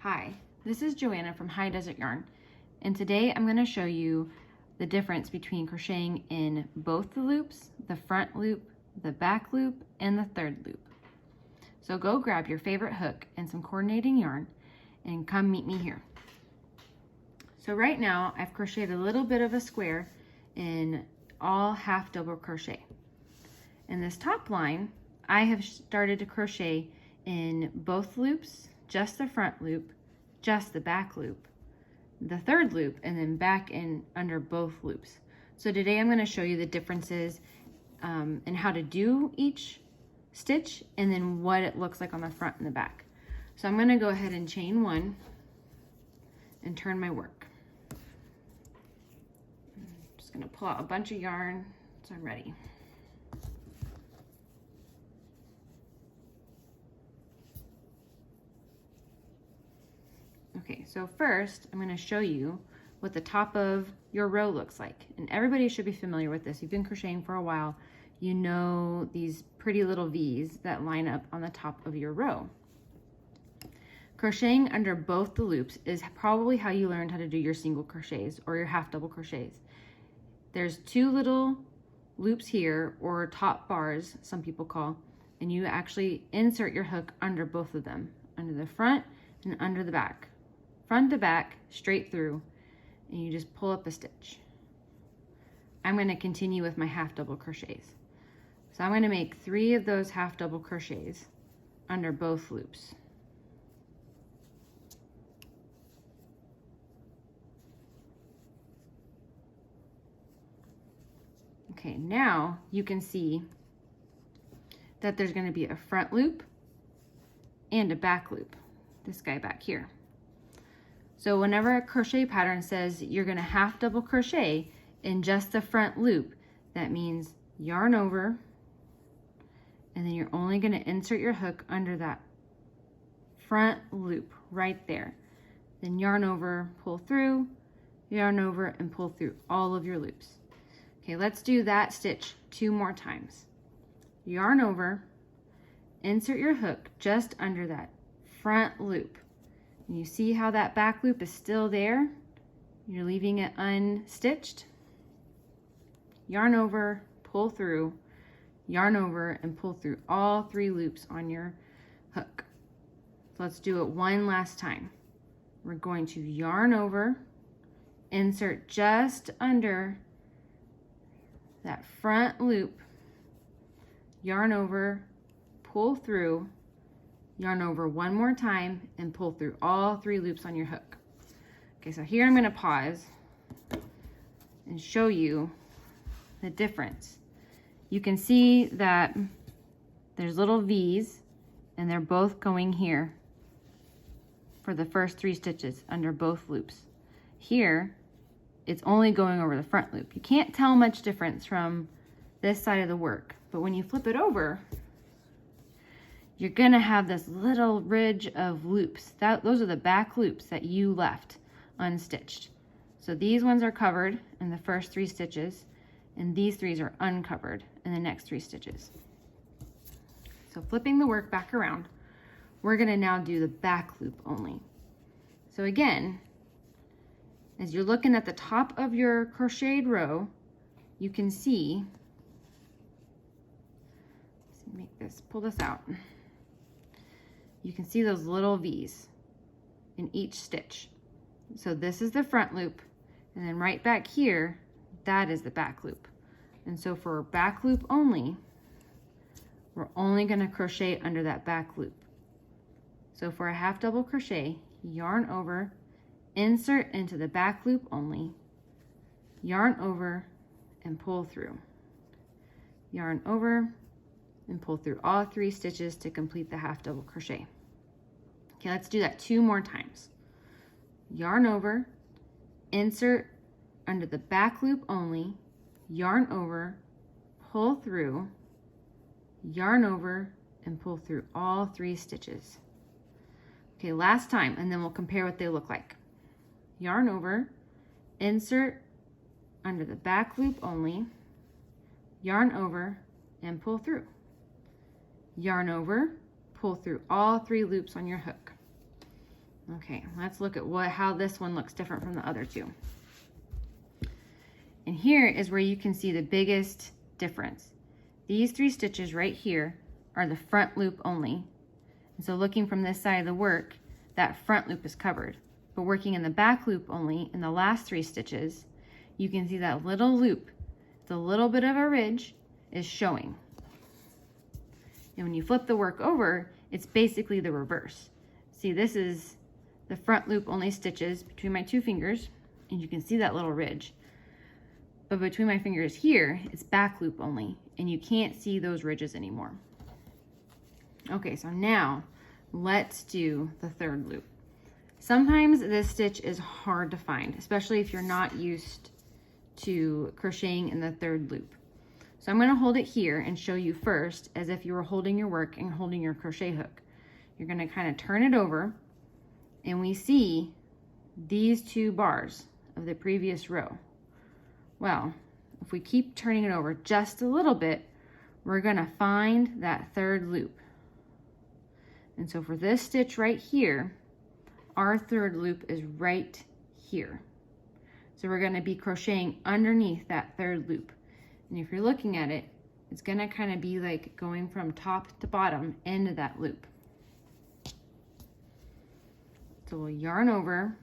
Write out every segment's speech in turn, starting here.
Hi, this is Joanna from High Desert Yarn, and today I'm going to show you the difference between crocheting in both the loops, the front loop, the back loop, and the third loop. So go grab your favorite hook and some coordinating yarn and come meet me here. So right now I've crocheted a little bit of a square in all half double crochet. In this top line, I have started to crochet in both loops, just the front loop, just the back loop, the third loop, and then back in under both loops. So today I'm going to show you the differences and how to do each stitch and then what it looks like on the front and the back. So I'm going to go ahead and chain one and turn my work. I'm just going to pull out a bunch of yarn so I'm ready. Okay, so first I'm going to show you what the top of your row looks like. And everybody should be familiar with this. You've been crocheting for a while. You know these pretty little V's that line up on the top of your row. Crocheting under both the loops is probably how you learned how to do your single crochets or your half double crochets. There's two little loops here, or top bars, some people call, and you actually insert your hook under both of them, under the front and under the back. Front to back, straight through, and you just pull up a stitch. I'm going to continue with my half double crochets. So I'm going to make 3 of those half double crochets under both loops. Okay, now you can see that there's going to be a front loop and a back loop, this guy back here. So whenever a crochet pattern says you're going to half double crochet in just the front loop, that means yarn over, and then you're only going to insert your hook under that front loop right there. Then yarn over, pull through, yarn over, and pull through all of your loops. Okay, let's do that stitch 2 more times. Yarn over, insert your hook just under that front loop. And you see how that back loop is still there? You're leaving it unstitched. Yarn over, pull through, yarn over, and pull through all 3 loops on your hook. So let's do it one last time. We're going to yarn over, insert just under that front loop, yarn over, pull through, yarn over one more time, and pull through all 3 loops on your hook. Okay, so here I'm going to pause and show you the difference. You can see that there's little V's, and they're both going here for the first 3 stitches under both loops. Here, it's only going over the front loop. You can't tell much difference from this side of the work, but when you flip it over, you're gonna have this little ridge of loops. Those are the back loops that you left unstitched. So these ones are covered in the first 3 stitches, and these 3 are uncovered in the next 3 stitches. So flipping the work back around, we're gonna now do the back loop only. So again, as you're looking at the top of your crocheted row, you can see, let's pull this out. You can see those little V's in each stitch. So this is the front loop, and then right back here, that is the back loop. And so for back loop only, we're only going to crochet under that back loop. So for a half double crochet, yarn over, insert into the back loop only, yarn over, and pull through. Yarn over, and pull through all 3 stitches to complete the half double crochet. Okay, let's do that 2 more times. Yarn over, insert under the back loop only, yarn over, pull through, yarn over, and pull through all 3 stitches. Okay, last time, and then we'll compare what they look like. Yarn over, insert under the back loop only, yarn over, and pull through. Yarn over, pull through all 3 loops on your hook. Okay, let's look at how this one looks different from the other two. And here is where you can see the biggest difference. These 3 stitches right here are the front loop only. And so looking from this side of the work, that front loop is covered. But working in the back loop only, in the last 3 stitches, you can see that little loop, the little bit of a ridge, is showing. And when you flip the work over, it's basically the reverse. See, this is the front loop only stitches between my 2 fingers, and you can see that little ridge. But between my fingers here, it's back loop only, and you can't see those ridges anymore. Okay, so now let's do the 3rd loop. Sometimes this stitch is hard to find, especially if you're not used to crocheting in the 3rd loop. So I'm going to hold it here and show you first as if you were holding your work and holding your crochet hook. You're going to kind of turn it over, and we see these 2 bars of the previous row. Well, if we keep turning it over just a little bit, we're going to find that 3rd loop. And so for this stitch right here, our 3rd loop is right here. So we're going to be crocheting underneath that 3rd loop. And if you're looking at it, it's going to kind of be like going from top to bottom into that loop. So we'll yarn over.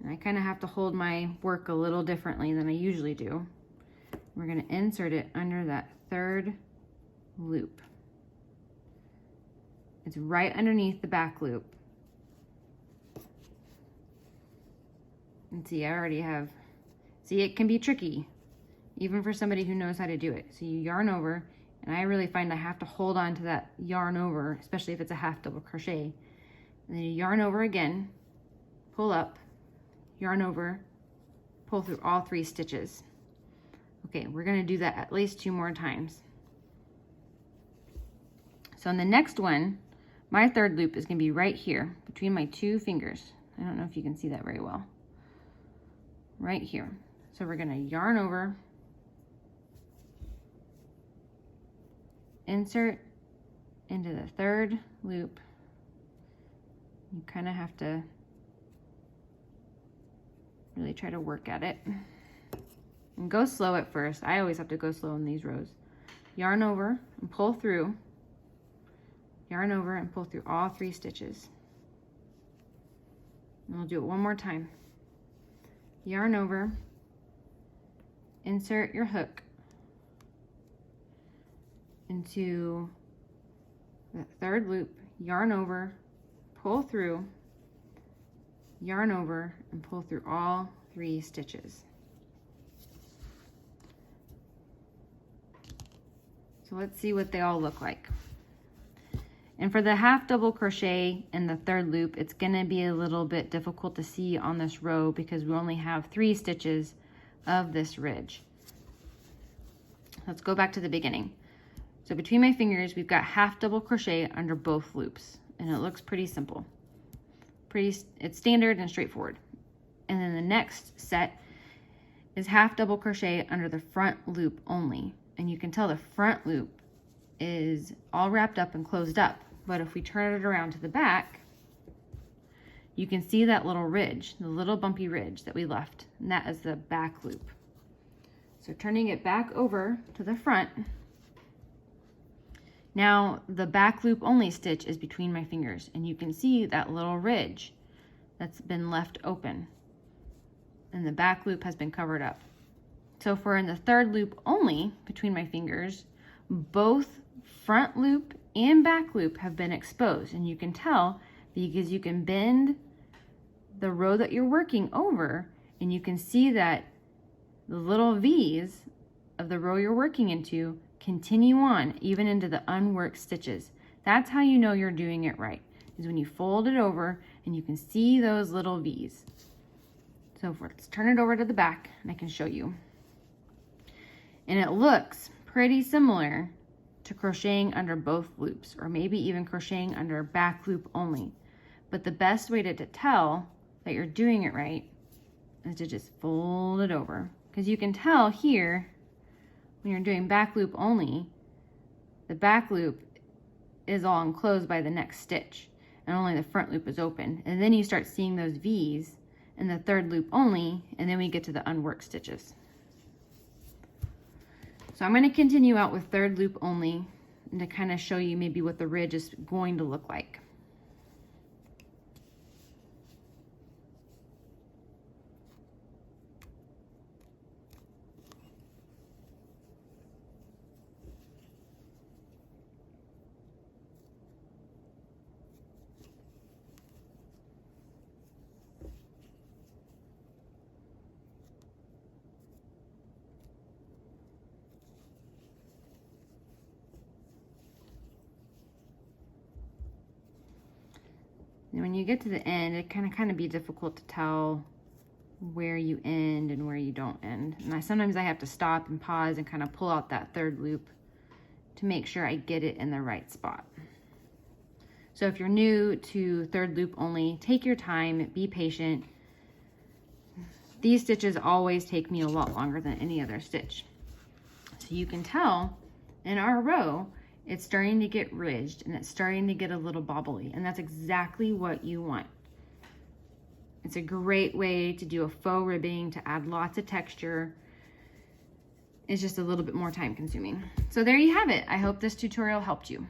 And I kind of have to hold my work a little differently than I usually do. We're going to insert it under that 3rd loop. It's right underneath the back loop. And see, I already have, see, it can be tricky, even for somebody who knows how to do it. So you yarn over, and I really find I have to hold on to that yarn over, especially if it's a half double crochet. And then you yarn over again, pull up, yarn over, pull through all 3 stitches. Okay, we're going to do that at least 2 more times. So in the next one, my 3rd loop is going to be right here between my 2 fingers. I don't know if you can see that very well. Right here. So we're going to yarn over, insert into the 3rd loop. You kind of have to really try to work at it. And go slow at first. I always have to go slow in these rows. Yarn over and pull through. Yarn over and pull through all 3 stitches. And we'll do it one more time. Yarn over, insert your hook into the 3rd loop, yarn over, pull through, yarn over, and pull through all 3 stitches. So let's see what they all look like. And for the half double crochet in the 3rd loop, it's gonna be a little bit difficult to see on this row because we only have 3 stitches of this ridge. Let's go back to the beginning. So between my fingers, we've got half double crochet under both loops, and it looks pretty simple. It's standard and straightforward. And then the next set is half double crochet under the front loop only. And you can tell the front loop is all wrapped up and closed up. But if we turn it around to the back, you can see that little ridge, the little bumpy ridge that we left, and that is the back loop. So turning it back over to the front, now the back loop only stitch is between my fingers, and you can see that little ridge that's been left open, and the back loop has been covered up. So for in the 3rd loop only between my fingers, both front loop and back loop have been exposed, and you can tell because you can bend the row that you're working over, and you can see that the little V's of the row you're working into continue on even into the unworked stitches. That's how you know you're doing it right, is when you fold it over and you can see those little V's. So let's turn it over to the back and I can show you. And it looks pretty similar to crocheting under both loops, or maybe even crocheting under back loop only. But the best way to tell that you're doing it right is to just fold it over. Because you can tell here, when you're doing back loop only, the back loop is all enclosed by the next stitch and only the front loop is open. And then you start seeing those V's in the third loop only, and then we get to the unworked stitches. So I'm going to continue out with third loop only and to kind of show you maybe what the ridge is going to look like. And when you get to the end, it can kind of be difficult to tell where you end and where you don't end. And sometimes I have to stop and pause and kind of pull out that third loop to make sure I get it in the right spot. So if you're new to third loop only, take your time, be patient. These stitches always take me a lot longer than any other stitch. So you can tell in our row, it's starting to get ridged and it's starting to get a little bobbly, and that's exactly what you want. It's a great way to do a faux ribbing to add lots of texture. It's just a little bit more time consuming. So there you have it. I hope this tutorial helped you.